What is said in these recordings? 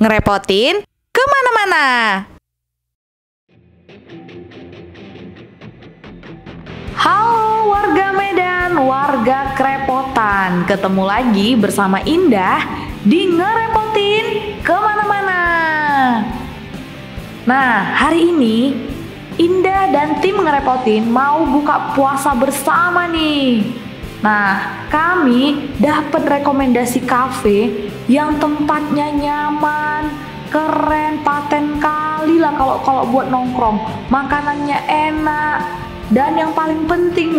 ngerepotin kemana-mana. Halo warga Medan, warga kerepotan. Ketemu lagi bersama Indah di ngerepotin kemana-mana. Nah, hari ini Indah dan tim ngerepotin mau buka puasa bersama nih. Nah, kami dapat rekomendasi kafe yang tempatnya nyaman, keren, paten kali lah kalau buat nongkrong. Makanannya enak, dan yang paling penting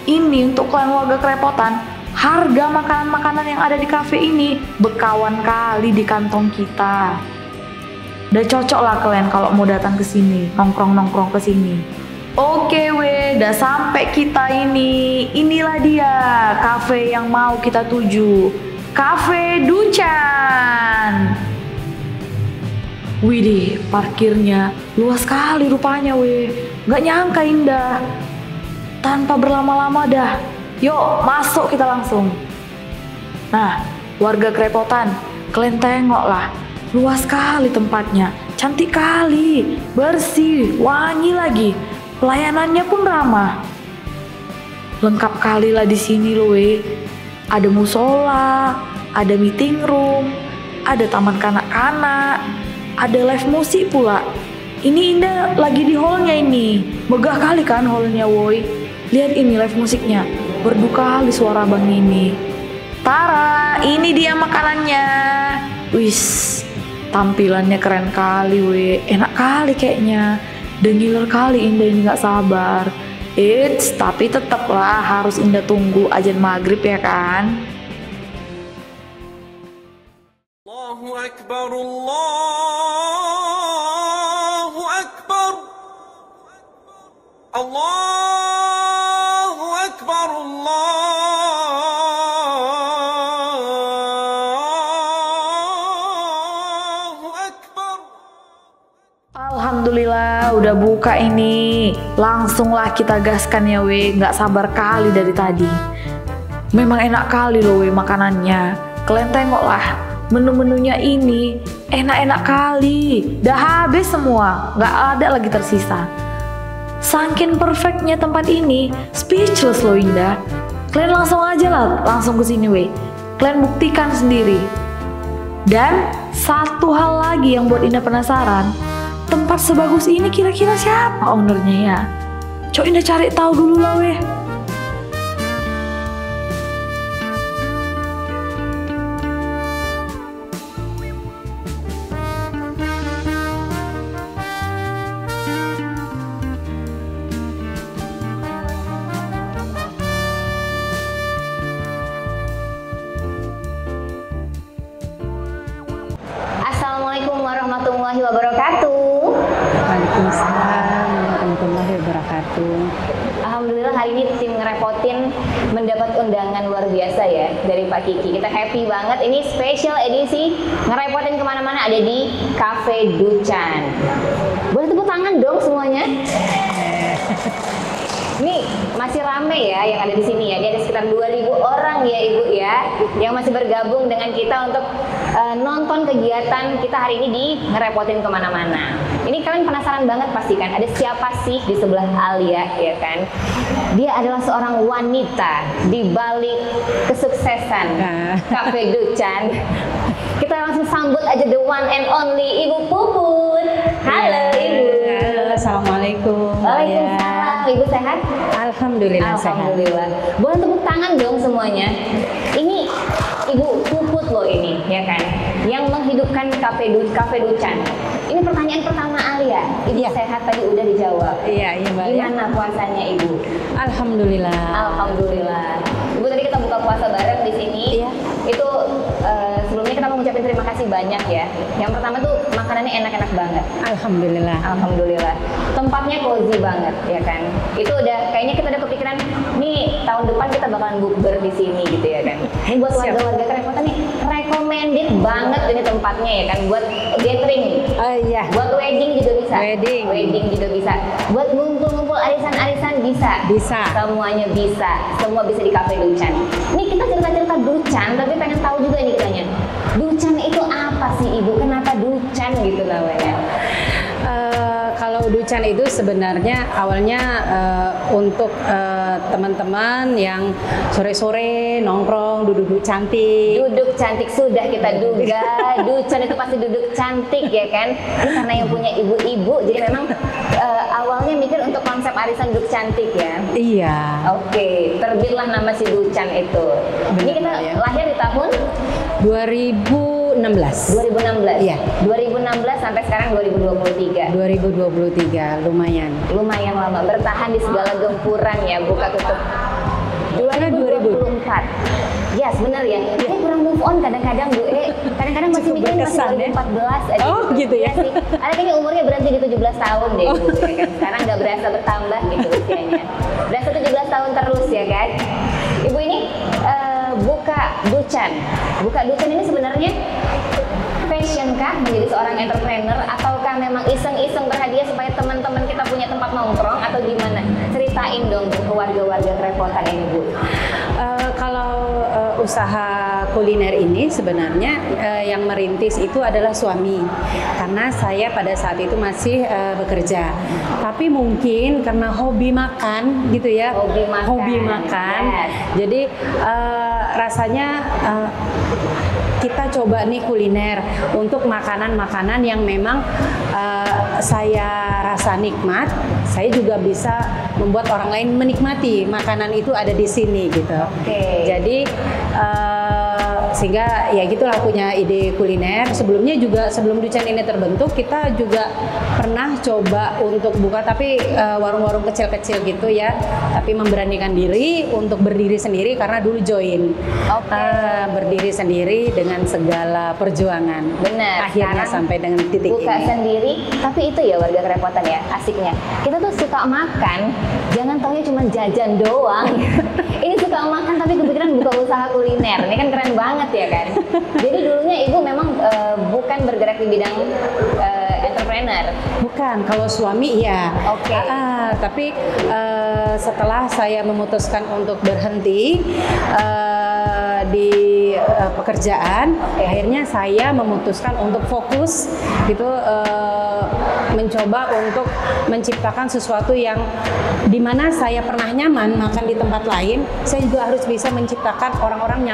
ini untuk kalian warga kerepotan, harga makanan-makanan yang ada di kafe ini bekawan kali di kantong kita. Udah cocok lah kalian kalau mau datang ke sini, nongkrong-nongkrong ke sini. Oke udah sampai kita ini. Inilah dia kafe yang mau kita tuju. Cafe Ducan. Widih, parkirnya luas sekali rupanya Nggak nyangka Indah. Tanpa berlama-lama dah, yuk masuk kita langsung. Nah, warga kerepotan, kalian tengoklah, luas sekali tempatnya, cantik kali, bersih, wangi lagi, pelayanannya pun ramah. Lengkap kali lah di sini Ada musola, ada meeting room, ada taman kanak-kanak, ada live musik pula. Ini Indah lagi di hallnya ini, megah kali kan hallnya Lihat ini live musiknya, merdu kali suara bang ini. Tara, ini dia makanannya. Wis, tampilannya keren kali enak kali kayaknya. Dengiler kali Indah ini gak sabar. Tapi tetaplah harus Indah tunggu azan maghrib ya kan. Allahu Akbar, Allahu Akbar, Allahu Akbar, Allahu Akbar. Alhamdulillah udah buka ini. Langsunglah kita gaskan ya nggak sabar kali dari tadi. Memang enak kali makanannya. Kalian tengoklah, menu-menunya ini enak-enak kali. Udah habis semua, nggak ada lagi tersisa. Saking perfectnya tempat ini, speechless Indah. Kalian langsung aja lah, langsung ke sini Kalian buktikan sendiri. Dan satu hal lagi yang buat Indah penasaran, tempat sebagus ini kira-kira siapa ownernya ya? Coba Indah cari tahu dulu lah Assalamualaikum warahmatullahi wabarakatuh. Waalaikumsalam warahmatullahi wabarakatuh. Alhamdulillah hari ini tim ngerepotin mendapat undangan luar biasa ya dari Pak Kiki. Kita happy banget. Ini special edisi ngerepotin kemana-mana ada di Cafe Ducan. Boleh tepuk tangan dong semuanya. Ini masih rame ya yang ada di sini ya. Dia ada sekitar 2.000 orang ya Ibu ya yang masih bergabung dengan kita untuk nonton kegiatan kita hari ini di ngerepotin kemana-mana. Ini kalian penasaran banget pasti kan, ada siapa sih di sebelah Alia ya kan? Dia adalah seorang wanita di balik kesuksesan Cafe Ducan. Kita langsung sambut aja the one and only Ibu Puput. Halo Ibu. Assalamualaikum. Waalaikumsalam. Ibu sehat? Alhamdulillah sehat. Alhamdulillah. Boleh tepuk tangan dong semuanya. Ini Ibu Puput loh ini, ya kan? Yang menghidupkan Cafe Ducan. Ini pertanyaan pertama Alia. Ibu sehat tadi udah dijawab. Iya, Mbak. Gimana puasanya Ibu? Alhamdulillah. Alhamdulillah. Ibu tadi kita buka puasa bareng di sini. Iya. Itu sebelumnya kita mau ngucapin terima kasih banyak ya. Yang pertama tuh makanannya enak-enak banget. Alhamdulillah. Alhamdulillah. Tempatnya cozy banget ya kan. Itu udah kayaknya kita udah kepikiran nih tahun depan kita bakalan bukber di sini gitu ya kan. Ini buat warga-warga kerepotan nih recommended banget ini tempatnya ya kan buat gathering. Iya. Buat wedding juga bisa. Wedding juga bisa. Buat ngumpul-ngumpul arisan-arisan bisa. Bisa. Semuanya bisa. Semua bisa di Cafe Ducan. Nih kita cerita-cerita Ducan tapi pengen tahu juga nih kitanya. Ducan itu apa sih nih Ibu, kenapa Ducan gitu namanya? Kalau Ducan itu sebenarnya awalnya untuk teman-teman yang sore-sore nongkrong duduk-duduk cantik. Duduk cantik sudah kita duga, Ducan itu pasti duduk cantik ya kan? Ini karena yang punya ibu-ibu, jadi memang awalnya mikir untuk konsep arisan duduk cantik ya? Iya. Oke, terbitlah nama si Ducan itu. Ini kita ya. lahir di tahun 2016. 2016. Iya. 2016 sampai sekarang 2023. 2023, lumayan. Lumayan lama, bertahan di segala gempuran ya, buka tutup. 2024. Yes, bener ya. Kita kurang move on kadang-kadang Bu kadang-kadang masih Cukup mikirin masih berkesan, ya? 2014 aja. Oh, gitu ya? Iya sih. Ada kayaknya umurnya berhenti di 17 tahun deh Bu, ya kan? Sekarang nggak berasa bertambah gitu usianya. Berasa 17 tahun terus ya kan. Ibu ini buka Ducan. Buka Ducan ini sebenarnya passion kah menjadi seorang entrepreneur, ataukah memang iseng-iseng berhadiah supaya teman-teman kita punya tempat nongkrong, atau gimana? Ceritain dong ke warga-warga kerepotan ini Bu. Kalau usaha kuliner ini sebenarnya yang merintis itu adalah suami, karena saya pada saat itu masih bekerja. Tapi mungkin karena hobi makan gitu ya, Hobi makan. Yes. Jadi rasanya kita coba nih kuliner untuk makanan-makanan yang memang saya rasa nikmat. Saya juga bisa membuat orang lain menikmati makanan itu ada di sini gitu. Oke. Jadi sehingga ya gitulah punya ide kuliner. Sebelumnya juga sebelum Ducan ini terbentuk, kita juga pernah coba untuk buka tapi warung-warung kecil-kecil gitu ya. Tapi memberanikan diri untuk berdiri sendiri karena dulu join. Oke. Berdiri sendiri dengan segala perjuangan. Benar. Akhirnya Sekarang sampai dengan titik buka ini. sendiri, tapi itu ya warga kerepotan ya, asiknya. Kita tuh suka makan, jangan taunya cuma jajan doang. Ini suka makan tapi kepikiran buka usaha kuliner. Ini kan keren banget ya kan. Jadi dulunya Ibu memang bukan bergerak di bidang entrepreneur. Bukan, kalau suami iya. Oke. Tapi setelah saya memutuskan untuk berhenti di pekerjaan, akhirnya saya memutuskan untuk fokus gitu, mencoba untuk menciptakan sesuatu yang dimana saya pernah nyaman makan di tempat lain, saya juga harus bisa menciptakan orang-orang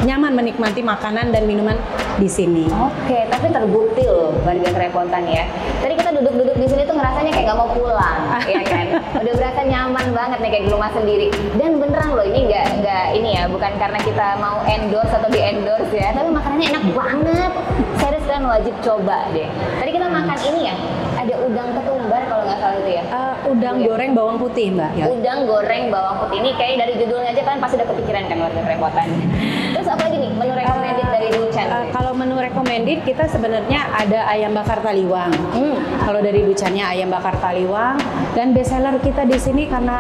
nyaman menikmati makanan dan minuman di sini. Oke, tapi terbukti loh warga kerepotan ya. Tadi kita duduk-duduk di sini tuh ngerasanya kayak gak mau pulang, ya kan? Udah berasa nyaman banget nih kayak di rumah sendiri. Dan beneran loh, ini nggak ini ya, bukan karena kita mau endorse atau di endorse ya, tapi makanannya enak banget. Serius, kalian wajib coba deh. Tadi kita makan ini ya, ada udang ketumbar kalau nggak salah itu ya. Udang goreng bawang putih, Mbak. Ya. Udang goreng bawang putih, ini kayak dari judulnya aja kalian pasti udah kepikiran kan warga kerepotan. Terus apa lagi nih menu recommended dari Ducan? Kalau menu recommended kita sebenarnya ada ayam bakar taliwang. Kalau dari Ducannya ayam bakar taliwang, dan bestseller kita di sini karena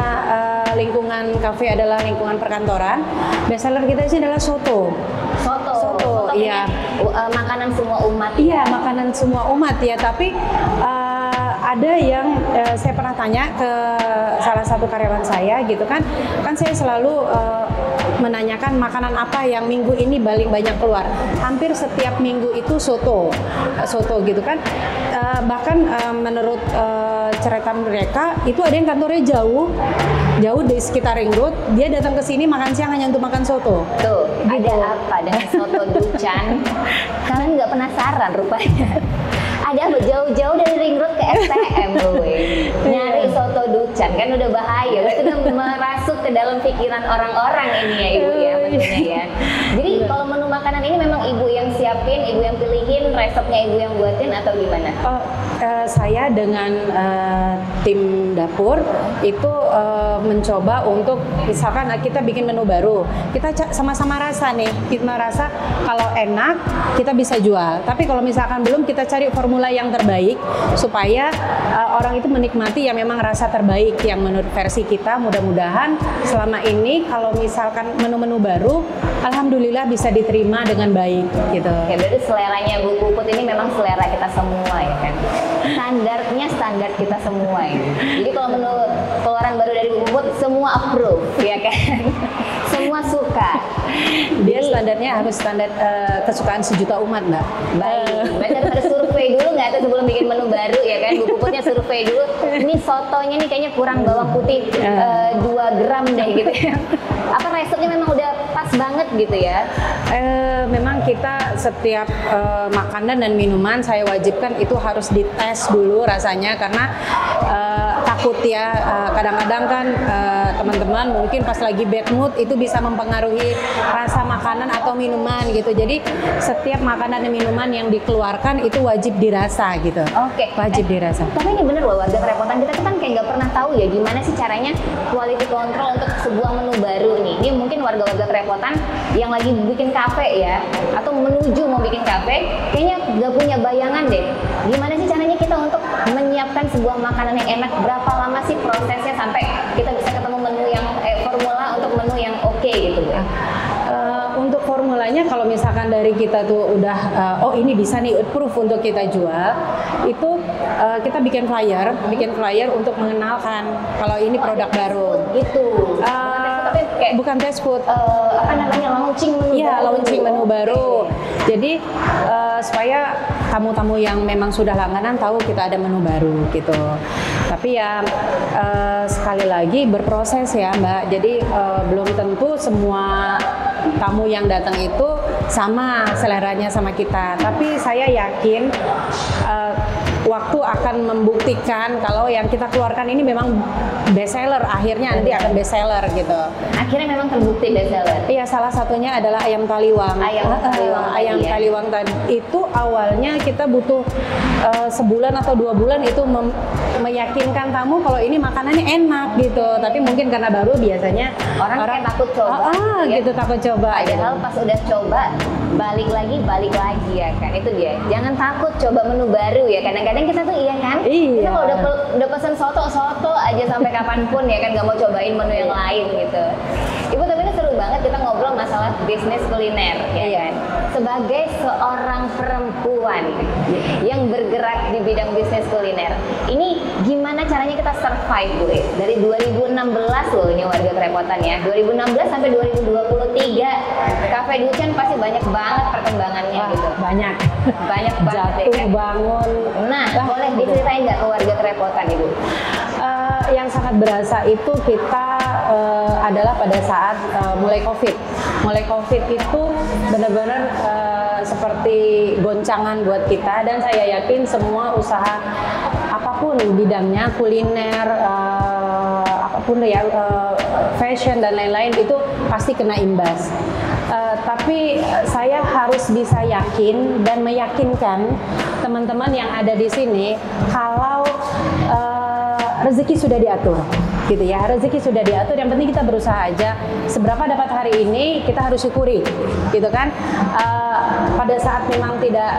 lingkungan kafe adalah lingkungan perkantoran, bestseller kita di sini adalah soto. Soto, iya. Makanan semua umat. Iya, makanan semua umat ya, tapi ada yang saya pernah tanya ke salah satu karyawan saya gitu kan saya selalu menanyakan makanan apa yang minggu ini paling banyak keluar. Hampir setiap minggu itu soto gitu kan. Bahkan menurut cerita mereka itu ada yang kantornya jauh di sekitar Ring Road, dia datang ke sini makan siang hanya untuk makan soto. Tuh, ada apa dengan soto Ducan? Kalian nggak penasaran rupanya? Ada apa jauh-jauh dari Ring Road ke STM gue nyari soto Ducan, kan udah bahaya, itu udah merasuk ke dalam pikiran orang-orang ini ya Ibu ya, maksudnya ya. Jadi kalau menu makanan ini memang Ibu yang siapin, Ibu yang pilihin, resepnya Ibu yang buatin atau gimana? Saya dengan tim dapur itu mencoba untuk misalkan kita bikin menu baru, kita sama-sama rasa nih, kita merasa kalau enak kita bisa jual, tapi kalau misalkan belum, kita cari formula yang terbaik supaya orang itu menikmati yang memang rasa terbaik yang menurut versi kita. Mudah-mudahan selama ini kalau misalkan menu-menu baru, alhamdulillah bisa diterima dengan baik gitu. Ya berarti seleranya Bu Puput ini memang selera kita semua ya kan. Standarnya standar kita semua ya. Jadi kalau menu keluaran baru dari Bu Puput semua approve ya kan. Semua suka. Dia standarnya harus standar kesukaan sejuta umat, Mbak. Baik, berarti harus survei dulu nggak tuh sebelum bikin menu baru ya kan? Bu Puputnya survei dulu. Ini sotonya nih kayaknya kurang bawang putih 2 gram deh gitu ya. Apa resepnya memang udah pas banget gitu ya? Memang kita setiap makanan dan minuman saya wajibkan itu harus dites dulu rasanya karena takut ya kadang-kadang kan teman-teman mungkin pas lagi bad mood itu bisa mempengaruhi rasa makanan atau minuman gitu. Jadi setiap makanan dan minuman yang dikeluarkan itu wajib dirasa gitu. Oke. Wajib dirasa. Tapi ini bener loh, warga kerepotan kita kan kayak nggak pernah tahu ya gimana sih caranya quality control untuk sebuah menu baru nih. Ini mungkin warga-warga kerepotan yang lagi bikin kafe ya, atau menuju mau bikin kafe, kayaknya nggak punya bayangan deh. Gimana sih caranya kita untuk menyiapkan sebuah makanan yang enak? Berapa lama sih prosesnya sampai kita bisa ketemu menu yang formula untuk menu yang oke gitu, Bu? Untuk formulanya kalau misalkan dari kita tuh udah oh ini bisa nih approve untuk kita jual, itu kita bikin flyer untuk mengenalkan kalau ini produk baru. Gitu. Bukan test food. Apa namanya, launching menu Iya, baru. launching menu baru. Jadi supaya tamu-tamu yang memang sudah langganan tahu kita ada menu baru gitu. Tapi ya sekali lagi berproses ya, Mbak. Jadi belum tentu semua tamu yang datang itu sama seleranya sama kita. Tapi saya yakin waktu akan membuktikan kalau yang kita keluarkan ini memang best seller, akhirnya nanti akan best seller gitu. Akhirnya memang terbukti best seller. Iya, salah satunya adalah ayam taliwang. Ayam taliwang tadi itu awalnya kita butuh sebulan atau 2 bulan itu meyakinkan tamu kalau ini makanannya enak gitu. Tapi mungkin karena baru biasanya Orang kayak takut coba. Ya. Gitu takut coba. Padahal pas udah coba balik lagi ya kan, itu dia. Jangan takut coba menu baru ya. Kadang-kadang kita tuh iya kan. Kita kalau udah pesen soto aja sampai kapanpun ya kan, nggak mau cobain menu yang lain gitu. Ibu, tapi ini seru banget kita ngobrol masalah bisnis kuliner ya kan. Sebagai seorang perempuan yang bergerak di bidang bisnis kuliner, ini gimana caranya kita survive, Bu? Dari 2016 loh ini warga kerepotan ya. 2016 sampai 2023 Cafe Duchen pasti banyak banget perkembangannya gitu. Banyak Banyak banget jatuh ya kan? bangun. Nah, boleh diceritain nggak ke warga kerepotan, Ibu? Yang sangat berasa itu kita adalah pada saat mulai COVID. Mulai COVID itu benar-benar seperti goncangan buat kita, dan saya yakin semua usaha apapun bidangnya, kuliner, apapun ya, fashion dan lain-lain itu pasti kena imbas. Tapi saya harus bisa yakin dan meyakinkan teman-teman yang ada di sini kalau rezeki sudah diatur, gitu ya. Rezeki sudah diatur. Yang penting kita berusaha aja. Seberapa dapat hari ini kita harus syukuri, gitu kan. Pada saat memang tidak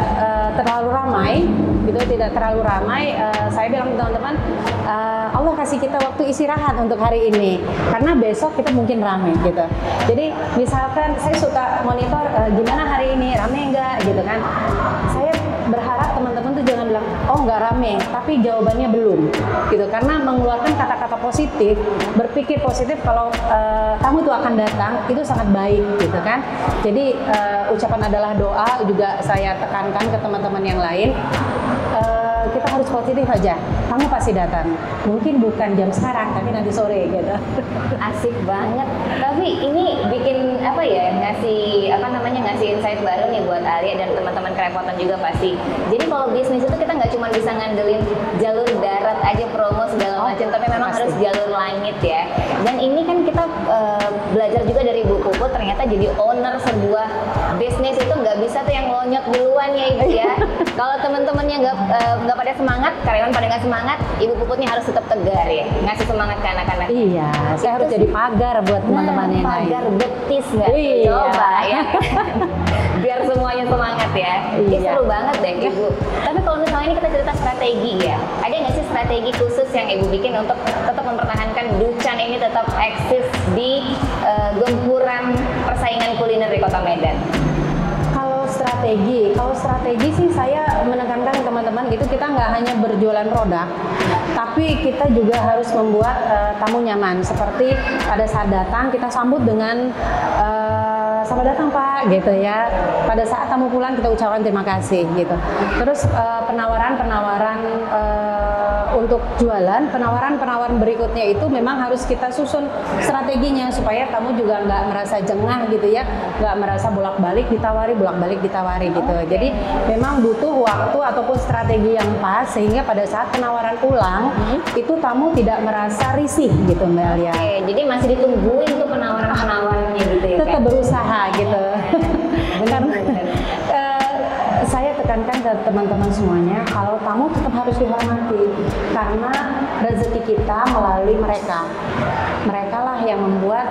terlalu ramai, gitu, tidak terlalu ramai. Saya bilang ke teman-teman, Allah kasih kita waktu istirahat untuk hari ini, karena besok kita mungkin ramai, gitu. Jadi misalkan saya suka monitor gimana hari ini, ramai enggak, gitu kan. Saya berharap teman-teman tuh jangan bilang oh nggak rame, tapi jawabannya belum, gitu. Karena mengeluarkan kata-kata positif, berpikir positif kalau tamu itu akan datang, itu sangat baik, gitu kan. Jadi ucapan adalah doa, juga saya tekankan ke teman-teman yang lain. Kita harus positif aja, tamu pasti datang. Mungkin bukan jam sekarang, tapi nanti sore gitu. Asik banget. Tapi ini bikin apa ya, ngasih insight baru nih buat Alia dan teman-teman kerepotan juga pasti. Jadi kalau bisnis itu kita nggak cuma bisa ngandelin jalur darat aja promo segala macam, tapi memang pasti harus jalur langit ya. Dan ini kan kita belajar juga dari Bu Puput, ternyata jadi owner sebuah bisnis itu nggak bisa tuh yang lonyot duluan ya Ibu ya. Kalau teman-temannya nggak pada semangat, karyawan pada nggak semangat, Ibu Puputnya harus tetap tegar ya, ngasih semangat ke anak-anak. Iya, saya harus jadi pagar buat teman-teman yang lain. Pagar betis nggak? Iya. Coba ya. Biar semuanya semangat ya. Ini Iya. seru banget deh Ibu. Tapi kalau misalnya ini kita cerita strategi ya, ada nggak sih strategi khusus yang Ibu bikin untuk tetap mempertahankan Duchen ini tetap eksis di gempuran persaingan kuliner di Kota Medan? Kalau strategi sih saya menekankan teman-teman itu kita nggak hanya berjualan produk, tapi kita juga harus membuat tamu nyaman. Seperti pada saat datang kita sambut dengan selamat datang Pak gitu ya. Pada saat tamu pulang kita ucapkan terima kasih gitu. Terus penawaran-penawaran untuk jualan, penawaran berikutnya itu memang harus kita susun strateginya supaya tamu juga nggak merasa jengah gitu ya, nggak merasa bolak-balik ditawari gitu. Jadi memang butuh waktu ataupun strategi yang pas sehingga pada saat penawaran ulang itu tamu tidak merasa risih gitu Mbak Alia. Oke, jadi masih ditungguin tuh penawaran-penawarannya gitu ya. Tetap berusaha gitu. Karena saya tekankan ke teman-teman semuanya kalau tamu tetap harus dihormati karena rezeki kita melalui mereka lah yang membuat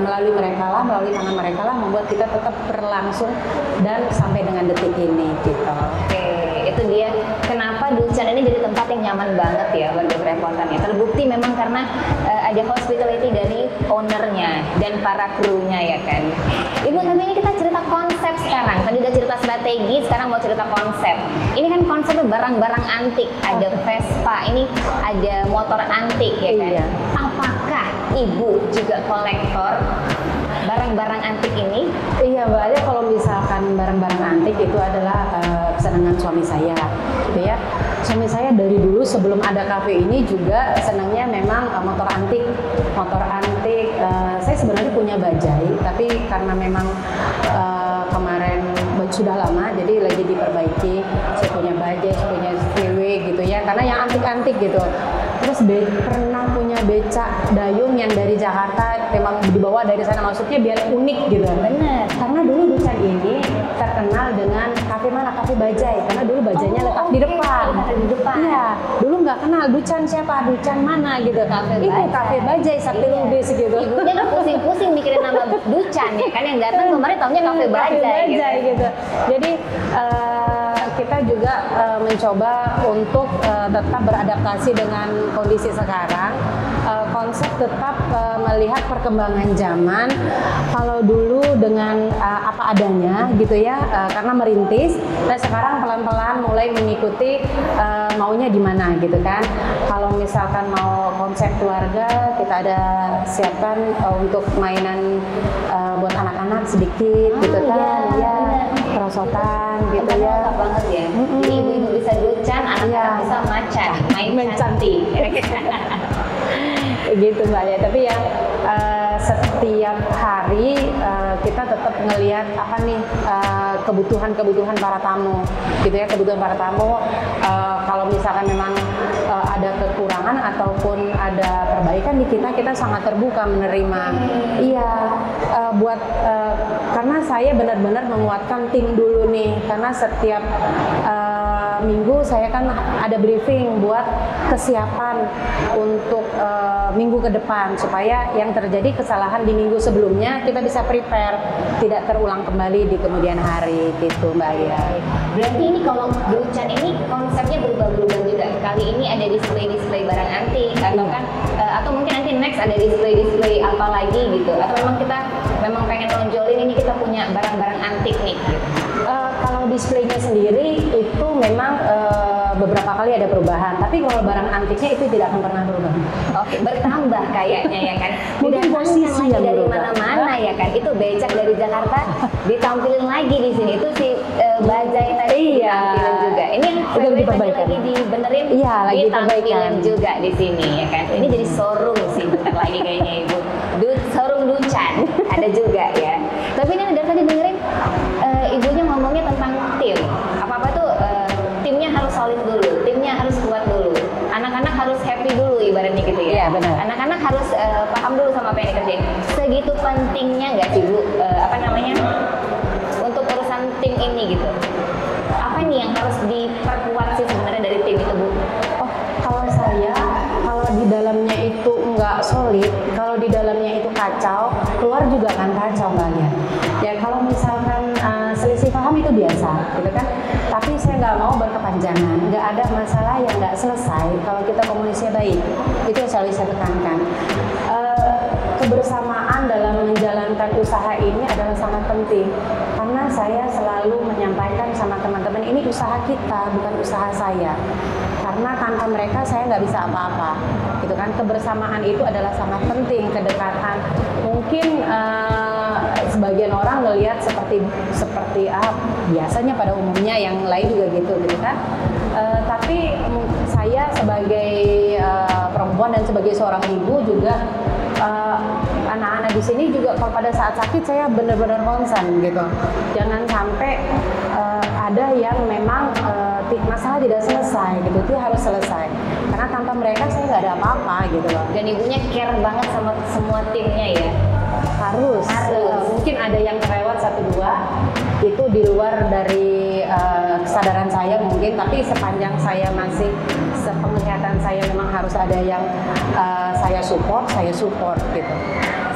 melalui tangan mereka lah membuat kita tetap berlangsung dan sampai dengan detik ini gitu. Oke, itu dia kenapa Ducan ini jadi tempat yang nyaman banget ya warga Kerepotan ya. Terbukti memang karena ada hospitality dari ownernya dan para krunya ya kan. Ibu, tapi ini kita cerita konsep sekarang. Tadi udah cerita strategi, sekarang mau cerita konsep. Ini kan konsepnya barang-barang antik. Ada Vespa, ini ada motor antik ya kan. Iya. Apakah Ibu juga kolektor barang-barang antik ini? Iya Mbak Alia, kalau misalkan barang-barang antik itu adalah kesenangan suami saya gitu ya. Suami saya dari dulu sebelum ada kafe ini juga senangnya memang motor antik. Saya sebenarnya punya bajai, tapi karena memang kemarin sudah lama jadi lagi diperbaiki. Saya punya bajai, saya punya VW gitu ya, karena yang antik-antik gitu. Terus pernah punya becak dayung yang dari Jakarta, memang dibawa dari sana, maksudnya biar unik gitu. Bener. Karena dulu Ducan ini terkenal dengan kafe mana? Kafe bajai, karena dulu bajainya letak di depan. Di depan. Iya, dulu nggak kenal Ducan siapa, Ducan mana gitu. Itu kafe bajai Sakti Lubis gitu. Ibunya udah pusing-pusing mikirin nama Ducan ya kan, yang datang kemarin taunya kafe bajai gitu. Jadi kita juga mencoba untuk tetap beradaptasi dengan kondisi sekarang. Konsep tetap melihat perkembangan zaman. Kalau dulu dengan apa adanya gitu ya, karena merintis. Nah sekarang pelan-pelan mulai mengikuti maunya di mana gitu kan. Kalau misalkan mau konsep keluarga, kita ada siapkan untuk mainan buat anak-anak sedikit gitu kan, ya perosotan gitu ya. Lengkap banget ya. Jadi ibu-ibu bisa Ducan, anak-anak bisa macan, main cantik. Gitu Mbak ya, tapi ya setiap hari kita tetap ngelihat apa nih kebutuhan para tamu gitu ya, kebutuhan para tamu. Kalau misalkan memang ada kekurangan ataupun ada perbaikan di kita sangat terbuka menerima. Iya, karena saya benar-benar menguatkan tim dulu nih, karena setiap minggu saya kan ada briefing buat kesiapan untuk minggu ke depan supaya yang terjadi kesalahan di minggu sebelumnya kita bisa prepare, tidak terulang kembali di kemudian hari gitu Mbak Alia. Berarti ini kalau Ducan ini konsepnya berubah-ubah juga. Kali ini ada display barang antik atau kan atau mungkin nanti next ada display apa lagi gitu, atau memang kita pengen nonjolin ini kita punya barang-barang antik nih gitu. Kalau displaynya sendiri itu memang beberapa kali ada perubahan, tapi kalau barang antiknya itu tidak akan pernah berubah. Oke, bertambah kayaknya ya kan. Mungkin posisi yang dari berubah. mana-mana ya kan. Itu becak dari Jakarta ditampilin lagi di sini. Itu si bajai tadi ditampilin juga. Ini yang VW tadi lagi dibenerin, iya, lagi ditampilin juga di sini ya kan. Ini jadi showroom sih bentar lagi kayaknya Ibu. Showroom Ducan ada juga ya. Tapi ini dari tadi dengerin ibunya ngomongnya tentang tim. Apa-apa tuh timnya harus solid dulu, timnya harus kuat dulu. Anak-anak harus happy dulu ibaratnya gitu ya. Iya, benar. Anak-anak harus paham dulu sama apa yang dikerjain. Segitu pentingnya nggak sih Bu, untuk urusan tim ini gitu. Apa nih yang harus diperkuat sih sebenarnya dari tim itu Bu? Oh, kalau saya, kalau di dalamnya itu nggak solid, kalau di dalamnya itu kacau, keluar juga kan kacau Mbak Alia. Ya kalau misalkan selisih paham itu biasa, gitu kan. Tapi saya nggak mau berkepanjangan, nggak ada masalah yang nggak selesai kalau kita komunikasinya baik. Itu yang selalu saya tekankan. Kebersamaan dalam menjalankan usaha ini adalah sangat penting, karena saya selalu menyampaikan sama teman-teman ini usaha kita, bukan usaha saya. Karena karena tanpa mereka saya nggak bisa apa-apa, gitu kan. Kebersamaan itu adalah sangat penting, kedekatan. Mungkin sebagian orang ngelihat seperti biasanya pada umumnya yang lain juga gitu kan. Tapi saya sebagai perempuan dan sebagai seorang ibu juga, anak-anak di sini juga kalau pada saat sakit saya benar-benar concern gitu. Jangan sampai ada yang memang masalah tidak selesai gitu, itu harus selesai. Karena tanpa mereka saya nggak ada apa-apa gitu loh. Dan ibunya care banget sama semua timnya ya. Harus. Mungkin ada yang kelewat 1-2 itu di luar dari kesadaran saya mungkin, tapi sepanjang saya masih sepenglihatan saya memang harus ada yang saya support gitu.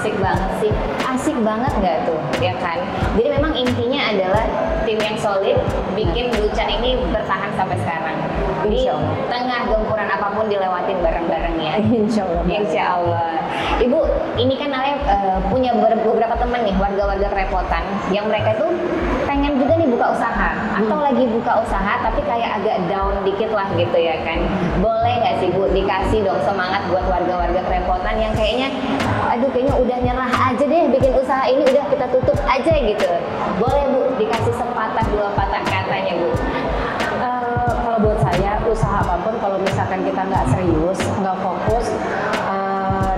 Asik banget sih, asik banget nggak tuh, ya kan? Jadi memang intinya adalah tim yang solid bikin Ducan ini bertahan sampai sekarang. Di tengah gempuran apapun dilewatin bareng-bareng ya. Insya Allah. Insya Allah. Ibu, ini kan Alia punya beberapa teman nih, warga-warga kerepotan, yang mereka tuh pengen juga nih buka usaha, atau lagi buka usaha tapi kayak agak down dikit lah gitu ya kan. Boleh nggak sih Bu dikasih dong semangat buat warga-warga kerepotan yang kayaknya, aduh kayaknya udah nyerah aja deh bikin usaha ini, udah kita tutup aja gitu. Boleh Bu dikasih sepatah 2 patah katanya Bu. Kalau buat saya usaha apapun kalau misalkan kita nggak serius, nggak fokus,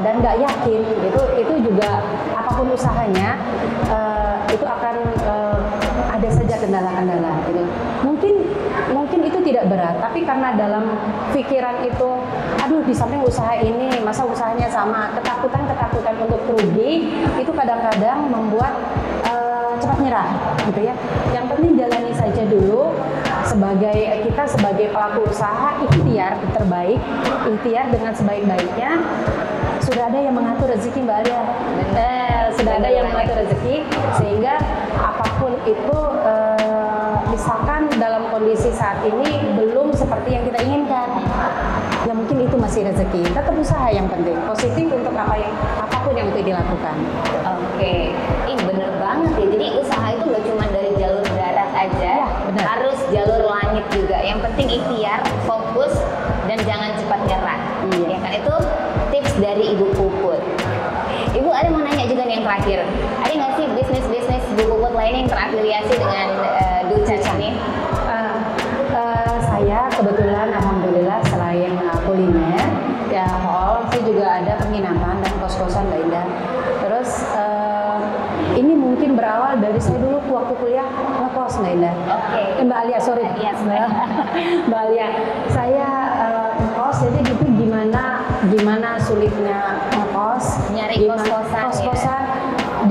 dan nggak yakin itu juga apapun usahanya itu akan ada saja kendala-kendala gitu. Mungkin itu tidak berat, tapi karena dalam pikiran itu, aduh di samping usaha ini masa usahanya sama, ketakutan untuk rugi itu kadang-kadang membuat cepat nyerah gitu ya. Yang penting jalani saja dulu. Kita sebagai pelaku usaha, ikhtiar terbaik, ikhtiar dengan sebaik-baiknya. Sudah ada yang mengatur rezeki Mbak Alia. Sudah ada yang mengatur rezeki, sehingga apapun itu misalkan dalam kondisi saat ini belum seperti yang kita inginkan, ya mungkin itu masih rezeki. Tetap usaha yang penting, positif untuk apapun yang itu dilakukan. Oke, ini bener banget ya. Jadi usaha itu nggak cuma dari jalur darat aja, Ya, benar. harus jalur langit juga. Yang penting ikhtiar, fokus, dan jangan cepat nyerah. Iya. Ya kan, itu tips dari Ibu Puput. Ibu ada mau nanya juga nih yang terakhir. Ada nggak sih bisnis-bisnis Ibu Puput lain yang terafiliasi dengan Ducan ini? Saya kebetulan alhamdulillah selain kuliner ya mall, saya juga ada penginapan dan kos-kosan Mbak Indah. Terus ini mungkin berawal dari saya dulu waktu kuliah ngekos Mbak Indah. Oke. Mbak Alia, sorry. Yes. Mbak Alia, saya ngekos, jadi gitu gimana sulitnya ngekos, Nyari gimana kos-kosan, kos-kosan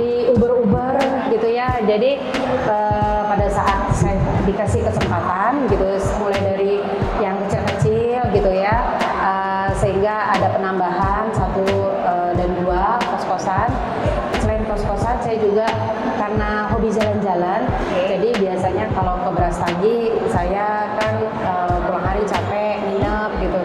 di Uber gitu ya. Jadi pada saat saya dikasih kesempatan gitu, mulai dari yang kecil-kecil gitu ya, sehingga ada penambahan 1 dan 2 kos-kosan. Selain kos-kosan, saya juga karena hobi jalan-jalan, jadi biasanya kalau ke Brastagi saya kan pulang hari capek, nginep gitu.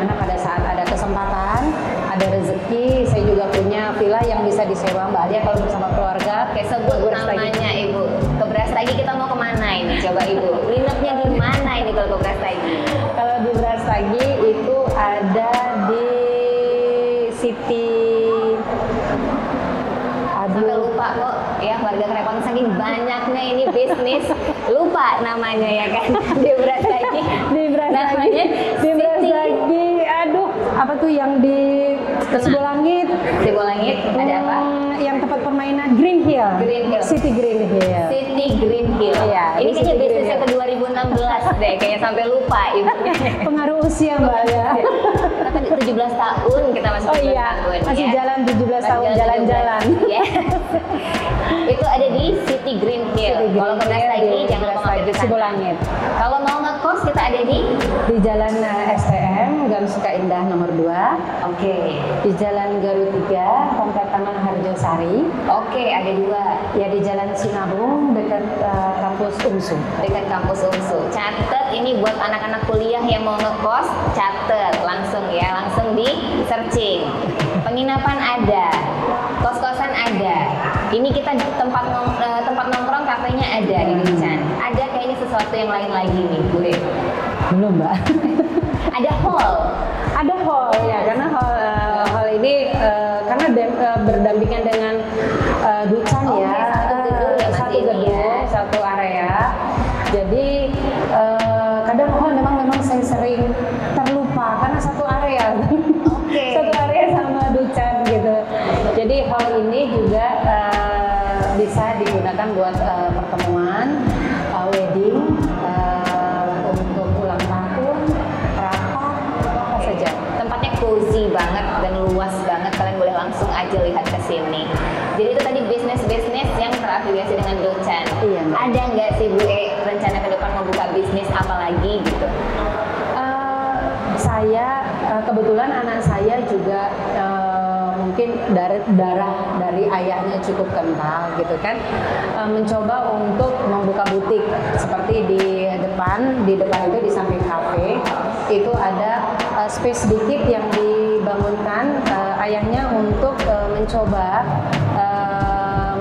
Karena pada saat ada kesempatan, ada rezeki, saya juga punya villa yang bisa disewa Mbak Alia kalau bersama keluarga. Oke, sebut namanya Ibu. Ke Brastagi kita mau kemana ini? Coba Ibu, nginepnya di mana ini kalau ke Brastagi? Kalau di Brastagi itu ada di City. Sampai lupa kok ya, warga kerepotan saking banyaknya ini bisnis, lupa namanya ya kan. Di Brastagi. Namanya Di Brastagi, aduh, apa tuh yang di Sibolangit? Sibolangit ada apa? Yang tempat permainan Green Hill. Green Hill. City Green Hill. City Green Hill. Iya, Ini di kayaknya City Green bisnisnya Hill. ke 2016 deh, kayaknya sampai lupa Ibu. Pengaruh usia Mbak ya. Kita kan 17 tahun kita masih 17 Oh iya, tahun. masih ya. jalan 17 tahun Masih jalan-jalan. 17. Yes. Itu ada di City Green Hill. City Green Kalau ke Brastagi Hill, jangan lupa mampir di ke sana. Sibolangit. Kalau mau ngekos kita ada di Jalan STM Gang Suka Indah nomor 2. Oke. Di Jalan Garut 3, Komplek Taman Harjosari. Oke, ada 2. Ya di Jalan Sinabung dekat kampus UNSU. Dekat kampus UNSU. Catet ini buat anak-anak kuliah yang mau ngekos, catet langsung ya, langsung di searching. Penginapan ada, kos-kosan ada. Ini kita tempat nongkrong kafenya ada di Ducan. Ada kayaknya sesuatu yang lain lagi nih, Bu. Belum Mbak. ada hall. Ada hall ya, karena hall ini karena berdampingan dengan Duchan Oke, ya, satu gedung ya. satu area. Jadi kadang hall memang saya sering terlupa karena satu area, satu area sama Duchan gitu. Jadi hall ini juga bisa digunakan buat pertemuan, wedding, untuk ulang tahun, rapat, apa saja. Tempatnya cozy banget dan luas banget, kalian boleh langsung aja lihat ke sini. Jadi itu tadi bisnis-bisnis yang terafiliasi dengan Duchan. Iya, Mbak. Ada nggak sih Bu rencana ke depan mau buka bisnis apa lagi gitu? Saya kebetulan anak saya juga mungkin dari ayahnya cukup kental gitu kan, mencoba untuk membuka butik seperti di depan itu di samping kafe itu ada space sedikit yang dibangunkan ayahnya untuk mencoba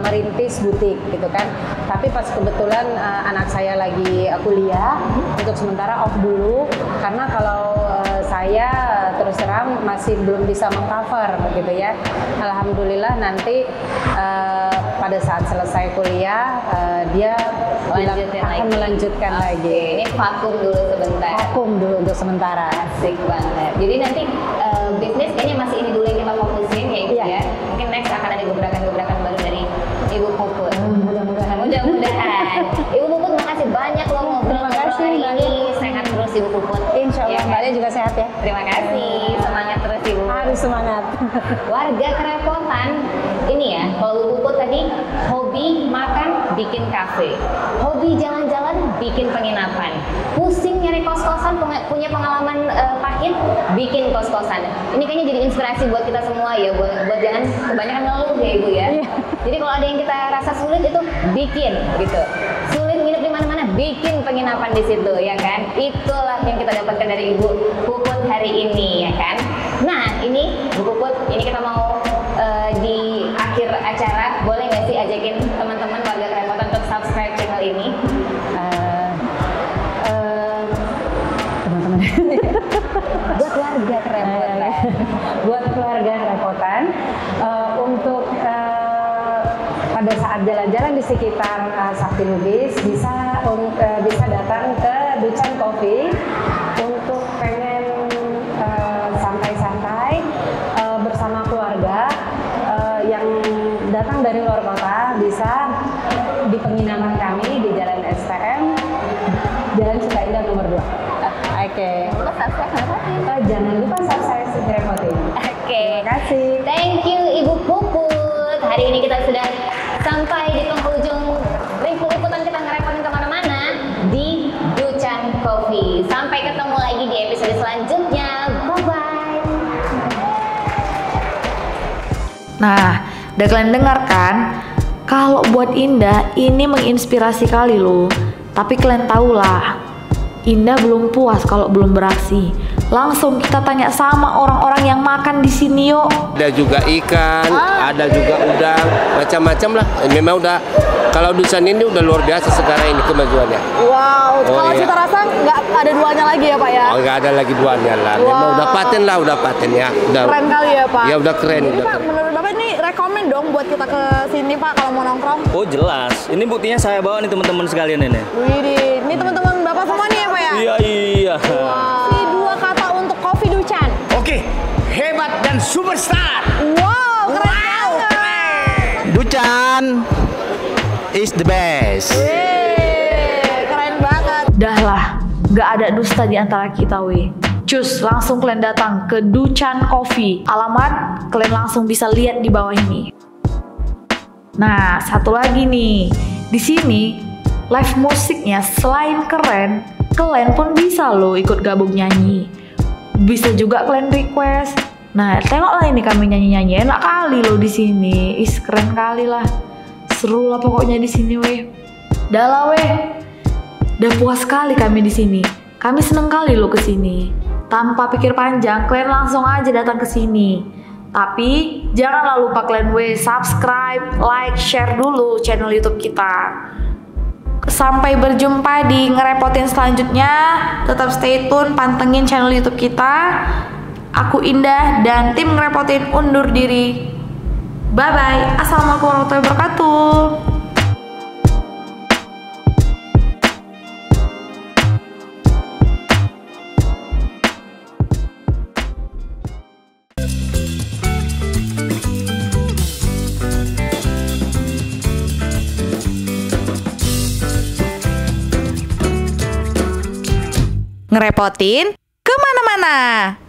merintis butik gitu kan. Tapi pas kebetulan anak saya lagi kuliah, untuk sementara off dulu karena kalau saya terus terang masih belum bisa mengcover gitu ya. Alhamdulillah nanti pada saat selesai kuliah dia akan melanjutkan lagi. Ini vakum dulu sebentar. Vakum dulu untuk sementara. Asik banget. Jadi nanti bisnis kayaknya masih ini dulu yang kita fokusin ya Ibu Iya. ya. Mungkin next akan ada gebrakan-gebrakan baru dari Ibu Puput. Mudah-mudahan. Mudah-mudahan. Ibu Puput makasih banyak loh ngobrol-ngobrol Terima kasih, hari Mbak. ini. Sehat terus Ibu Puput. Insya Allah Ya kan? Mbak Lia juga sehat ya. Terima kasih. Semangat terus Ibu. Harus semangat. Warga kerepotan ini ya, kalau Ibu Puput tadi hobi makan bikin kafe, hobi jalan-jalan bikin penginapan, pusing nyari kos-kosan punya pengalaman pahit bikin kos-kosan. Ini kayaknya jadi inspirasi buat kita semua ya, buat jangan kebanyakan ngeluh ya Ibu ya. Iya. Jadi kalau ada yang kita rasa sulit itu bikin gitu. Sulit nginep di mana-mana, bikin penginapan di situ ya kan. Itulah yang kita dapatkan dari Ibu Puput hari ini ya kan. Nah ini Bu Puput, ini kita mau di akhir acara boleh nggak sih ajakin teman-teman warga kerepotan untuk subscribe channel ini? Teman-teman. Buat warga kerepotan. Buat keluarga kerepotan untuk pada saat jalan-jalan di sekitar Sakti Lubis bisa datang ke Duchan Coffee untuk pengen santai-santai bersama keluarga yang datang dari luar kota, bisa di penginapan kami di Jalan STM, Jalan Sukaindah nomor 2. Oke. Jangan lupa subscribe Kerepotin. Oke. Terima kasih. Thank you Ibu Puput. Hari ini kita sudah sampai di penghujung liputan kita ngerepotin kemana-mana di Duchan Coffee. Sampai ketemu lagi di episode selanjutnya. Bye-bye. Nah, udah kalian dengar kan? Kalau buat Indah ini menginspirasi kali loh. Tapi kalian tahulah, Indah belum puas kalau belum beraksi. Langsung kita tanya sama orang-orang yang makan di sini yuk. Ada juga ikan, ada juga udang, macam-macam lah. Memang udah kalau Duchan ini udah luar biasa sekarang ini kemajuannya. Wow, Oh, kalau iya. cita rasa nggak ada duanya lagi ya Pak ya? Oh, nggak ada lagi duanya lah. Memang Wow. udah paten lah, udah paten ya. Udah. Keren kali ya Pak. Ya udah keren. Jadi Udah Pak, keren. menurut Bapak ini rekomen dong buat kita ke sini Pak kalau mau nongkrong? Oh jelas, ini buktinya saya bawa nih teman-teman sekalian ini. Widih, ini teman-teman Bapak semua nih ya Pak ya? Iya iya. Ini dua kata untuk Coffee Duchan. Oke, hebat dan superstar. Wow, keren banget. Duchan is the best. Wih, keren banget. Dah lah, gak ada dusta di antara kita weh. Cus, langsung kalian datang ke Duchan Coffee. Alamat kalian langsung bisa lihat di bawah ini. Nah, satu lagi nih. Di sini live musiknya selain keren, kalian pun bisa loh ikut gabung nyanyi. Bisa juga kalian request. Nah, tengoklah ini kami nyanyi-nyanyi. Enak kali loh di sini. Is keren kali lah. Seru lah pokoknya di sini weh. Dah lah weh. Udah puas sekali kami di sini. Kami seneng kali loh ke sini. Tanpa pikir panjang, kalian langsung aja datang ke sini. Tapi janganlah lupa kalian subscribe, like, share dulu channel YouTube kita. Sampai berjumpa di ngerepotin selanjutnya. Tetap stay tune, pantengin channel YouTube kita. Aku Indah dan tim ngerepotin undur diri. Bye bye. Assalamualaikum warahmatullahi wabarakatuh. Ngerepotin kemana-mana.